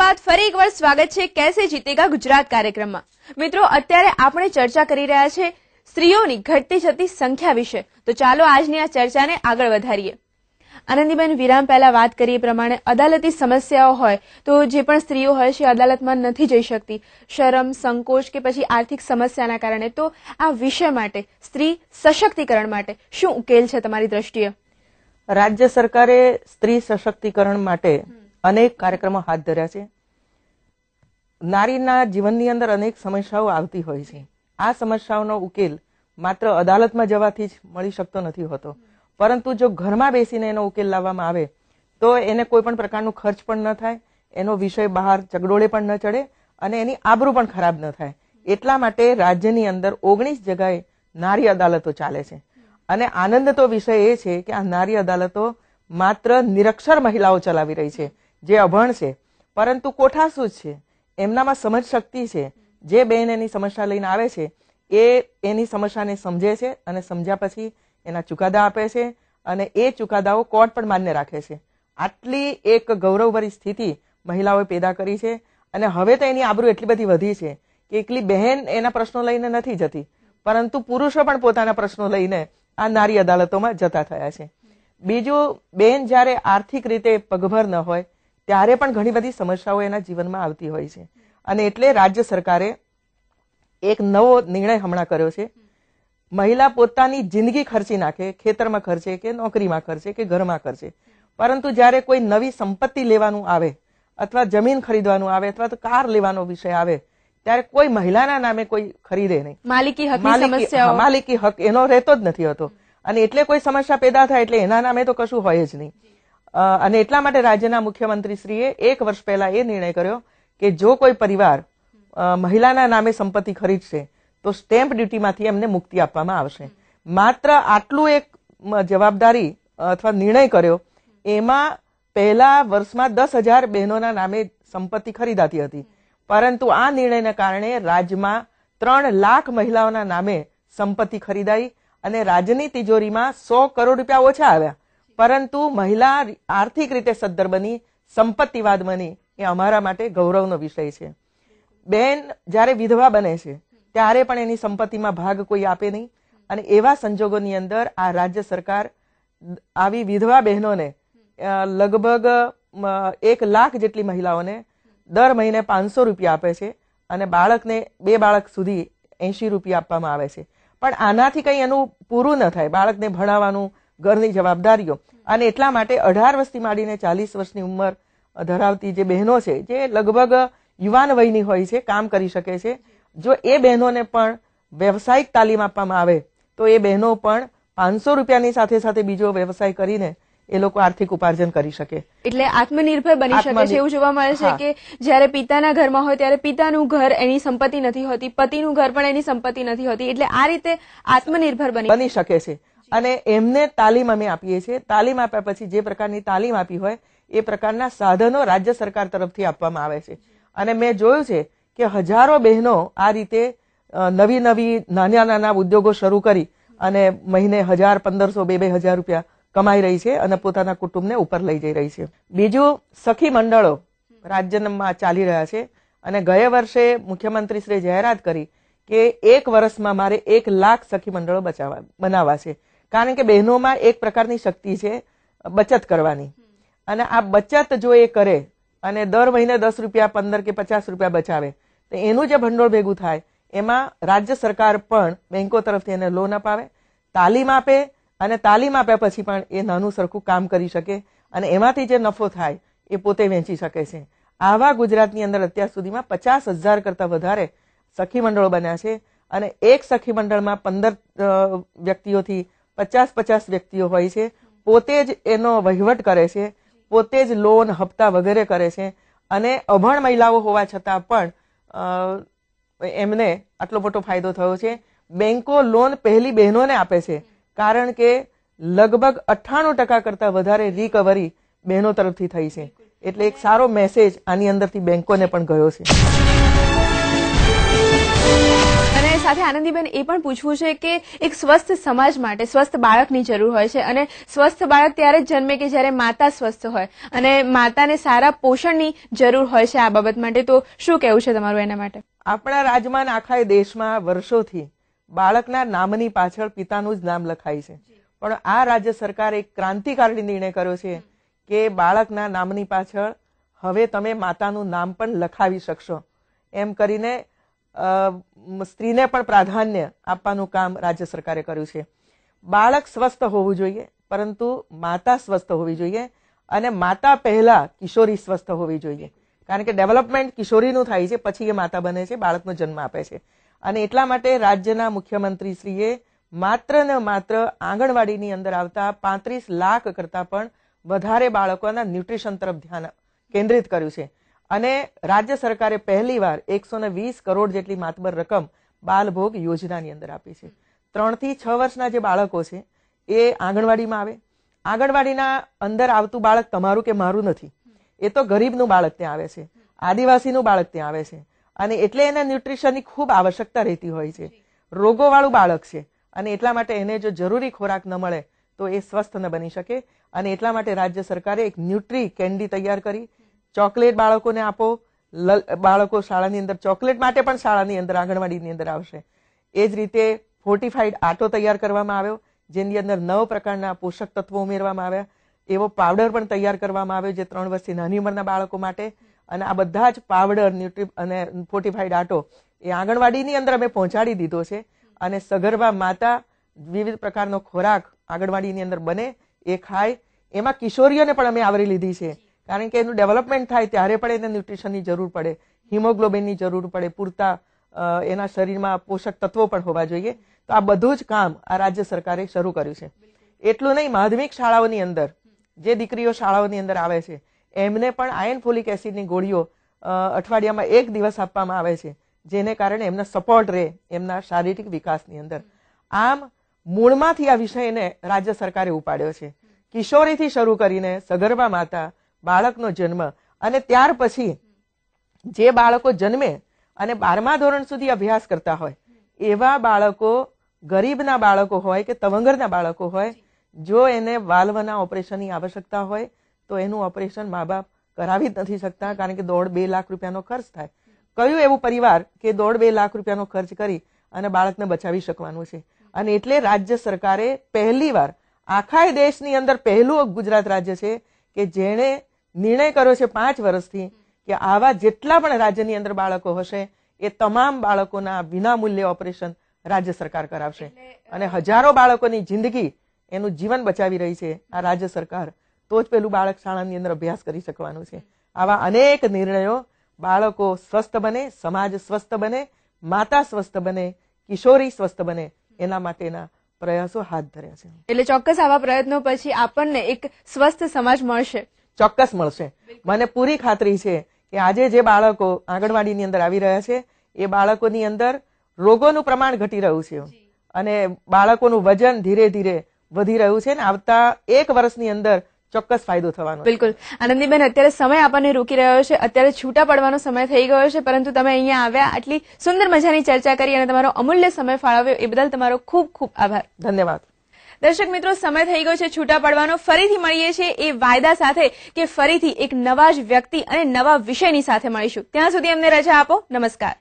બાદ ફરી એકવાર સ્વાગત છે कैसे जीतेगा ગુજરાત કાર્યક્રમમાં। મિત્રો, અત્યારે આપણે ચર્ચા કરી રહ્યા છે સ્ત્રીઓની ઘટતી જતી સંખ્યા વિશે, તો ચાલો આજની આ ચર્ચાને આગળ વધારીએ। આનંદીબેન, વિરામ પહેલા વાત કરીએ પ્રમાણે અદાલતી સમસ્યાઓ હોય તો જે પણ સ્ત્રીઓ હોય છે અદાલતમાં નથી જઈ શકતી, શરમ, સંકોચ કે પછી આર્થિક સમસ્યાના કારણે, તો આ વિષય માટે, સ્ત્રી સશક્તિકરણ માટે શું ઉકેલ છે તમારી દ્રષ્ટિએ? રાજ્ય સરકારે સ્ત્રી સશક્તિકરણ માટે અનેક કાર્યક્રમો હાથ ધર્યા છે। નારીના જીવનની અંદર અનેક સમસ્યાઓ આવતી હોય છે। આ સમસ્યાઓનો ઉકેલ માત્ર અદાલતમાં જવાથી જ મળી શકતો નથી હોતો, પરંતુ જો ઘરમાં બેસીને એનો ઉકેલ લાવવામાં આવે તો એને કોઈ પણ પ્રકારનો ખર્ચ પણ ન થાય, એનો વિષય બહાર ચગડોળે પણ ન ચડે અને એની આબરૂ પણ ખરાબ ન થાય। એટલા માટે રાજ્યની અંદર 19 જગ્યાએ નારી અદાલતો ચાલે છે અને આનંદ તો વિષય એ છે કે આ નારી અદાલતો માત્ર નિરક્ષર મહિલાઓ ચલાવી રહી છે, જે અભણ છે પરંતુ કોઠાસૂઝ છે, એમનામાં સમજ શક્તિ છે। જે બેન એની સમસ્યા લઈને આવે છે એ એની સમસ્યાને સમજે છે અને સમજ્યા પછી એના ચુકાદા આપે છે અને એ ચુકાદાઓ કોર્ટ પણ માન્ય રાખે છે। આટલી એક ગૌરવભરી સ્થિતિ મહિલાઓએ પેદા કરી છે અને હવે તો એની આબરૂ એટલી બધી વધી છે કે એકલી બહેન એના પ્રશ્નો લઈને નથી જતી, પરંતુ પુરુષો પણ પોતાના પ્રશ્નો લઈને આ નારી અદાલતોમાં જતા થયા છે। બીજું, બેન જ્યારે આર્થિક રીતે પગભર ન હોય ત્યારે પણ ઘણી બધી સમસ્યાઓ એના જીવનમાં આવતી હોય છે અને એટલે રાજ્ય સરકારે એક નવો નિર્ણય હમણાં કર્યો છે। મહિલા પોતાની જિંદગી ખર્ચી નાખે, ખેતરમાં ખર્ચે કે નોકરીમાં ખર્ચે કે ઘરમાં ખર્ચે, પરંતુ જ્યારે કોઈ નવી સંપત્તિ લેવાનું આવે અથવા જમીન ખરીદવાનું આવે અથવા તો કાર લેવાનો વિષય આવે ત્યારે કોઈ મહિલાના નામે કોઈ ખરીદે નહીં। માલિકી હક એનો રહેતો જ નથી હોતો અને એટલે કોઈ સમસ્યા પેદા થાય એટલે એના નામે તો કશું હોય જ નહીં। અને એટલા માટે રાજ્યના મુખ્યમંત્રીશ્રીએ 1 વર્ષ પહેલા એ નિર્ણય કર્યો કે જો કોઈ પરિવાર મહિલાના નામે સંપત્તિ ખરીદશે તો સ્ટેમ્પ ડ્યુટીમાંથી એમને મુક્તિ આપવામાં આવશે। માત્ર આટલું એક જવાબદારી અથવા નિર્ણય કર્યો। એમાં પહેલા વર્ષમાં 10,000 બહેનોના નામે સંપત્તિ ખરીદાતી હતી, પરંતુ આ નિર્ણયના કારણે રાજ્યમાં 3 લાખ મહિલાઓના નામે સંપત્તિ ખરીદાઈ અને રાજ્યની તિજોરીમાં 100 કરોડ રૂપિયા ઓછા આવ્યા, પરંતુ મહિલા આર્થિક રીતે સદ્ધર બની, સંપત્તિવાદ બની, એ અમારા માટે ગૌરવનો વિષય છે। બેન જ્યારે વિધવા બને છે ત્યારે પણ એની સંપત્તિમાં ભાગ કોઈ આપે નહીં અને એવા સંજોગોની અંદર આ રાજ્ય સરકાર આવી વિધવા બહેનોને લગભગ 1 લાખ જેટલી મહિલાઓને દર મહિને 500 રૂપિયા આપે છે અને બાળકને 2 બાળક સુધી 80 રૂપિયા આપવામાં આવે છે। પણ આનાથી કંઈ એનું પૂરું ન થાય, બાળકને ભણાવવાનું, ઘરની જવાબદારીઓ, અને એટલા માટે 18 વર્ષથી માંડીને 40 વર્ષની ઉંમર ધરાવતી જે બહેનો છે, જે લગભગ યુવાન વયની હોય છે, કામ કરી શકે છે, જો એ બહેનોને પણ વ્યવસાયિક તાલીમ આપવામાં આવે તો એ બહેનો પણ 500 રૂપિયાની સાથે સાથે બીજો વ્યવસાય કરીને એ લોકો આર્થિક ઉપાર્જન કરી શકે, એટલે આત્મનિર્ભર બની શકે છે। એવું જોવા મળે છે કે જ્યારે પિતાના ઘરમાં હોય ત્યારે પિતાનું ઘર એની સંપત્તિ નથી હોતી, પતિનું ઘર પણ એની સંપત્તિ નથી હોતી, એટલે આ રીતે આત્મનિર્ભર બની શકે છે। અને એમને તાલીમ અમે આપીએ છીએ। તાલીમ આપ્યા પછી જે પ્રકારની તાલીમ આપી હોય એ પ્રકારના સાધનો રાજ્ય સરકાર તરફથી આપવામાં આવે છે અને મેં જોયું છે કે હજારો બહેનો આ રીતે નવી નવી નાના નાના ઉદ્યોગો શરૂ કરી અને મહિને 1,000, 1,500, 2,000 રૂપિયા કમાઈ રહી છે અને પોતાના કુટુંબને ઉપર લઈ જઈ રહી છે। બીજું, સખી મંડળો રાજ્યમાં ચાલી રહ્યા છે અને ગયા વર્ષે મુખ્યમંત્રીશ્રીએ જાહેરાત કરી કે 1 વર્ષમાં મારે 1 લાખ સખી મંડળો બનાવવા છે, કારણ કે બહેનોમાં એક પ્રકારની શક્તિ છે બચત કરવાની અને આ બચત જો એ કરે અને દર મહિને 10 રૂપિયા, 15 કે 50 રૂપિયા બચાવે તો એનું જે ભંડોળ ભેગું થાય એમાં રાજ્ય સરકાર પણ બેંકો તરફથી એને લોન અપાવે, તાલીમ આપે અને તાલીમ આપ્યા પછી પણ એ નાનું સરખું કામ કરી શકે અને એમાંથી જે નફો થાય એ પોતે વેચી શકે છે। આવા ગુજરાતની અંદર અત્યાર સુધીમાં 50,000 કરતાં વધારે સખી મંડળો બન્યા છે અને એક સખી મંડળમાં 15 વ્યક્તિઓથી 50 વ્યક્તિઓ હોય છે, પોતે જ એનો વહીવટ કરે છે, પોતે જ લોન, હપ્તા વગેરે કરે છે અને અભણ મહિલાઓ હોવા છતાં પણ એમને આટલો મોટો ફાયદો થયો છે। બેંકો લોન પહેલી બહેનોને આપે છે કારણ કે લગભગ 98% કરતાં વધારે રિકવરી બહેનો તરફથી થઈ છે, એટલે એક સારો મેસેજ આની અંદરથી બેંકોને પણ ગયો છે। સાથે આનંદીબેન એ પણ પૂછવું છે કે એક સ્વસ્થ સમાજ માટે સ્વસ્થ બાળકની જરૂર હોય છે અને સ્વસ્થ બાળક ત્યારે જ જન્મે કે જ્યારે માતા સ્વસ્થ હોય અને માતાને સારા પોષણની જરૂર હોય છે આ બાબત માટે. તો શું કહેવું છે તમારું એના માટે? આપણા રાજ્યમાં આખા દેશમાં વર્ષોથી બાળકના નામની પાછળ પિતાનું જ નામ લખાય છે, પણ આ રાજ્ય સરકારે એક ક્રાંતિકારી નિર્ણય કર્યો છે કે બાળકના નામની પાછળ હવે તમે માતાનું નામ પણ લખાવી શકશો. એમ કરીને સ્ત્રીને પણ પ્રાધાન્ય આપવાનું કામ રાજ્ય સરકારે કર્યું છે. બાળક સ્વસ્થ હોવું જોઈએ, પરંતુ માતા સ્વસ્થ હોવી જોઈએ અને માતા પહેલા કિશોરી સ્વસ્થ હોવી જોઈએ, કારણ કે ડેવલપમેન્ટ કિશોરીનું થાય છે, પછી એ માતા બને છે, બાળકનો જન્મ આપે છે. અને એટલા માટે રાજ્યના મુખ્યમંત્રીશ્રીએ માત્ર ને માત્ર આંગણવાડીની અંદર આવતા 35 લાખ કરતા પણ વધારે બાળકોના ન્યુટ્રિશન તરફ ધ્યાન કેન્દ્રિત કર્યું છે. અને રાજ્ય સરકારે પહેલીવાર 120 કરોડ જેટલી માતબર રકમ બાલભોગ યોજનાની અંદર આપી છે. 3 થી 6 વર્ષના જે બાળકો છે એ આંગણવાડીમાં આવે. આંગણવાડીના અંદર આવતું બાળક તમારું કે મારું નથી, એ તો ગરીબનું બાળક ત્યાં આવે છે, આદિવાસીનું બાળક ત્યાં આવે છે, અને એટલે એને ન્યુટ્રિશનની ખૂબ આવશ્યકતા રહેતી હોય છે. રોગોવાળું બાળક છે અને એટલા માટે એને જો જરૂરી ખોરાક ન મળે તો એ સ્વસ્થ ન બની શકે. અને એટલા માટે રાજ્ય સરકારે એક ન્યુટ્રી કેન્ડી તૈયાર કરી. ચોકલેટ બાળકોને આપો, બાળકો શાળાની અંદર ચોકલેટ માટે પણ શાળાની અંદર આંગણવાડીની અંદર આવશે. એ જ રીતે ફોર્ટિફાઈડ આટો તૈયાર કરવામાં આવ્યો, જેની અંદર 9 પ્રકારના પોષક તત્વો ઉમેરવામાં આવ્યા. એવો પાવડર પણ તૈયાર કરવામાં આવ્યો જે 3 વર્ષથી નાની ઉંમરના બાળકો માટે. અને આ બધા જ પાવડર, ન્યુટ્રી અને ફોર્ટિફાઈડ આટો એ આંગણવાડીની અંદર અમે પહોંચાડી દીધો છે. અને સગર્ભા માતા વિવિધ પ્રકારનો ખોરાક આંગણવાડીની અંદર બને, એ ખાય. એમાં કિશોરીઓને પણ અમે આવરી લીધી છે, કારણ કે એનું ડેવલપમેન્ટ થાય ત્યારે પણ એને ન્યુટ્રિશનની જરૂર પડે, હિમોગ્લોબિનની જરૂર પડે, પૂરતા એના શરીરમાં પોષક તત્વો પણ હોવા જોઈએ. તો આ બધું જ કામ આ રાજ્ય સરકારે શરૂ કર્યું છે. એટલું નહીં, માધ્યમિક શાળાઓની અંદર જે દીકરીઓ શાળાઓની અંદર આવે છે એમને પણ આયર્ન ફોલિક એસિડની ગોળીઓ અઠવાડિયામાં 1 દિવસ આપવામાં આવે છે, જેને કારણે એમના સપોર્ટ રહે એમના શારીરિક વિકાસની અંદર. આમ મૂળમાંથી આ વિષયને રાજ્ય સરકારે ઉપાડ્યો છે. કિશોરીથી શરૂ કરીને સગર્ભા માતા, બાળકનો જન્મ, અને ત્યાર પછી જે બાળકો જન્મે અને 12મા ધોરણ સુધી અભ્યાસ કરતા હોય એવા બાળકો, ગરીબના બાળકો હોય કે તવંગરના બાળકો હોય, જો એને વાલ્વના ઓપરેશનની આવશ્યકતા હોય તો એનું ઓપરેશન મા બાપ કરાવી જ નથી શકતા, કારણ કે 1.5-2 લાખ રૂપિયાનો ખર્ચ થાય. કયું એવું પરિવાર કે 1.5-2 લાખ રૂપિયાનો ખર્ચ કરી અને બાળકને બચાવી શકવાનું છે? અને એટલે રાજ્ય સરકારે પહેલીવાર આખા દેશની અંદર પહેલું ગુજરાત રાજ્ય છે કે જેણે નિર્ણય કર્યો છે 5 વર્ષથી કે આવા જેટલા પણ રાજ્યની અંદર બાળકો હશે એ તમામ બાળકોના વિનામૂલ્યે ઓપરેશન રાજ્ય સરકાર કરાવશે. અને હજારો બાળકોની જિંદગી, એનું જીવન બચાવી રહી છે આ રાજ્ય સરકાર. તો જ પેલું બાળક શાળાની અંદર અભ્યાસ કરી શકવાનું છે. આવા અનેક નિર્ણયો, બાળકો સ્વસ્થ બને, સમાજ સ્વસ્થ બને, માતા સ્વસ્થ બને, કિશોરી સ્વસ્થ બને, એના માટેના પ્રયાસો હાથ ધર્યા છે. એટલે ચોક્કસ આવા પ્રયત્નો પછી આપણને એક સ્વસ્થ સમાજ મળશે. ચોક્કસ મળશે. મને પૂરી ખાતરી છે કે આજે જે બાળકો આંગણવાડીની અંદર આવી રહ્યા છે એ બાળકોની અંદર રોગોનું પ્રમાણ ઘટી રહ્યું છે અને બાળકોનું વજન ધીરે ધીરે વધી રહ્યું છે ને આવતા 1 વર્ષની અંદર ચોક્કસ ફાયદો થવાનો. બિલકુલ આનંદીબેન, અત્યારે સમય આપણને રોકી રહ્યો છે, અત્યારે છૂટા પડવાનો સમય થઈ ગયો છે, પરંતુ તમે અહીંયા આવ્યા, આટલી સુંદર મજાની ચર્ચા કરી અને તમારો અમૂલ્ય સમય ફાળવ્યો એ બદલ તમારો ખૂબ ખૂબ આભાર. ધન્યવાદ. દર્શક મિત્રો, સમય થઈ ગયો છે છૂટા પડવાનો. ફરીથી મળીએ છીએ એ વાયદા સાથે કે ફરીથી એક નવા જ વ્યક્તિ અને નવા વિષયની સાથે મળીશું. ત્યાં સુધી અમને રજા આપો. નમસ્કાર.